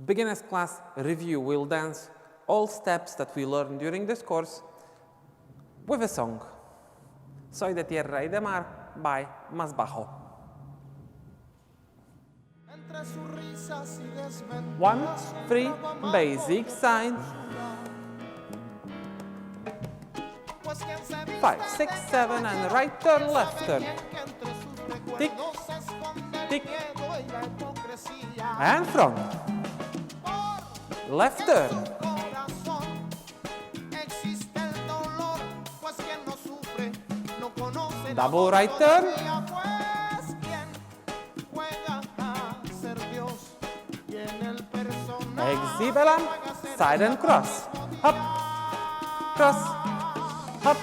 beginner's class review. We'll dance all steps that we learned during this course with a song. Soy de Tierra y de Mar by Más Bajo. 1, 3, basic signs. 5, 6, 7, and right turn, left turn. Tick, tick, and front. Left turn. Double right turn. Exhibela, side and cross. Hop, cross, hop,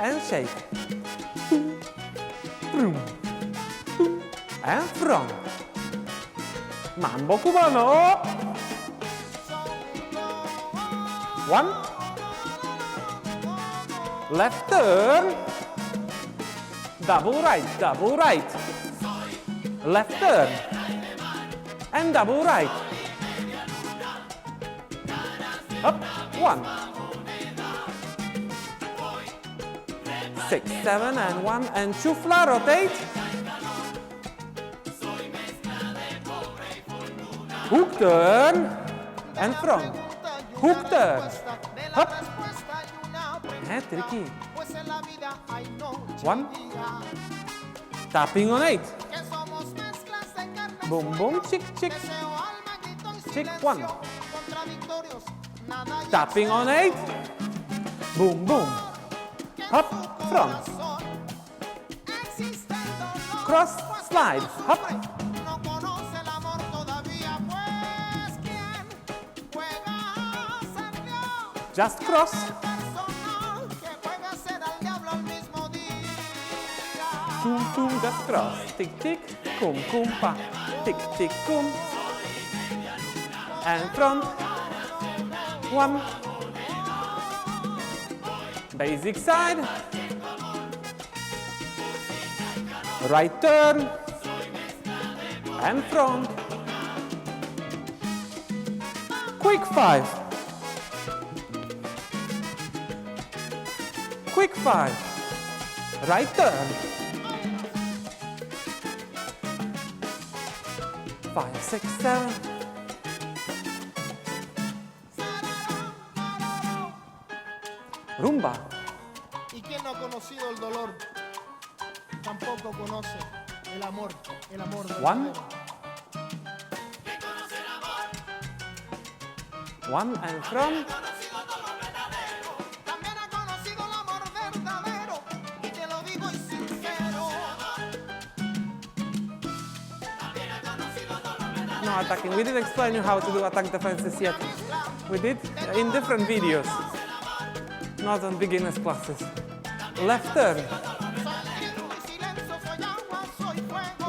and shake. And front. Mambo cubano. 1. Left turn. Double right, double right. Left turn. And double right. Up, 1. 6, 7, and 1, and 2 flat rotate. Hook turn, and front. Hook turn. Up. Tricky. 1. Tapping on 8. Boom, boom, chick, chick. Chick, 1. Tapping on 8. Boom, boom. Hop, front. Cross, slide. Hop. Just cross. Tum, tum, just cross. Tick, tick, cum, cum, pa. Tick, tick, cum. And front. 1. Basic side. Right turn. And front. Quick 5. Quick 5. Right turn. 5, 6, 7. Rumba. ¿Y quién no ha conocido el dolor? Tampoco conoce el amor. 1. 1 and front. No attacking. We didn't explain you how to do attack defenses yet. We did in different videos, not on beginners classes. Left turn.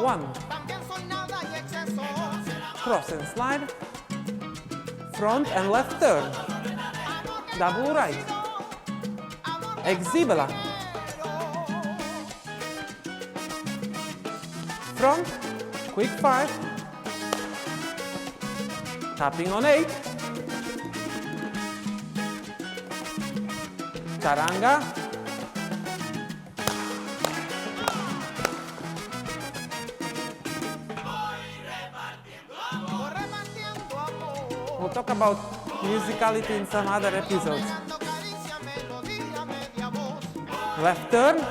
1. Cross and slide. Front and left turn. Double right. Exhibela. Front. Quick 5. Tapping on 8. Charanga. We'll talk about musicality in some other episodes. Left turn.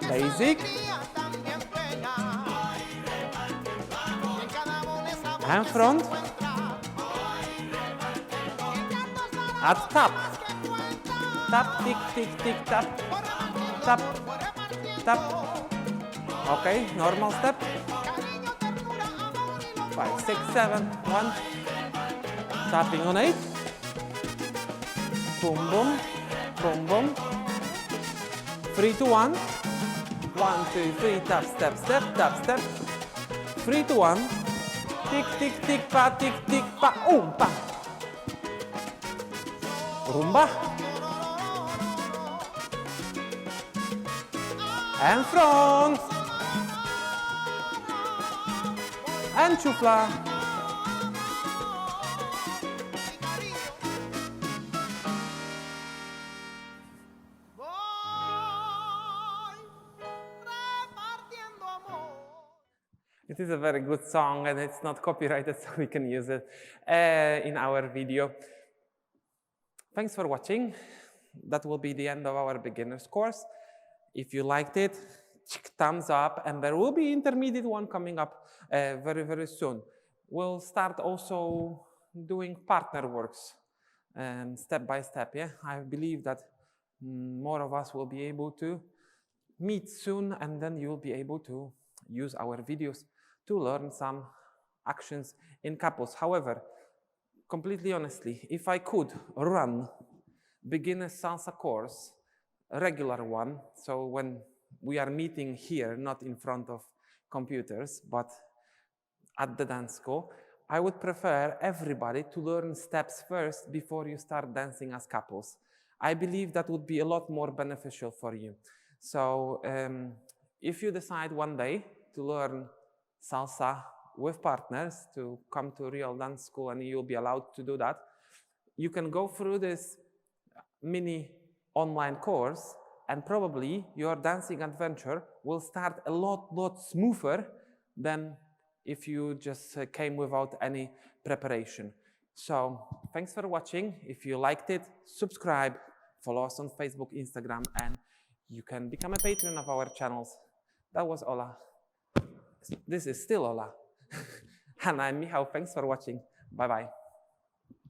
Basic. And front. At tap. Tap, tick, tick, tick, tap. Tap. Tap. Okay, normal step. 5, 6, 7, 1. Tapping on 8. Boom, boom. Boom, boom. 3 to 1. 1, 2, 3, tap, step, step, tap, step. 3 to 1. Tick, tick, tick, pa, tick, tick, pa, pa. Rumba. And front. Panchufla. It is a very good song and it's not copyrighted, so we can use it in our video. Thanks for watching. That will be the end of our beginner's course. If you liked it, thumbs up, and there will be intermediate one coming up very, very soon. We'll start also doing partner works step by step. Yeah, I believe that more of us will be able to meet soon, and then you'll be able to use our videos to learn some actions in couples. However, completely honestly, if I could run beginner salsa course, a regular one, so when we are meeting here, not in front of computers, but at the dance school, I would prefer everybody to learn steps first before you start dancing as couples. I believe that would be a lot more beneficial for you. So if you decide one day to learn salsa with partners, to come to real dance school and you'll be allowed to do that, you can go through this mini online course and probably your dancing adventure will start a lot smoother than if you just came without any preparation. So thanks for watching. If you liked it, subscribe, follow us on Facebook, Instagram, and you can become a patron of our channels. That was Ola. This is still Ola. And I'm Michal. Thanks for watching. Bye-bye.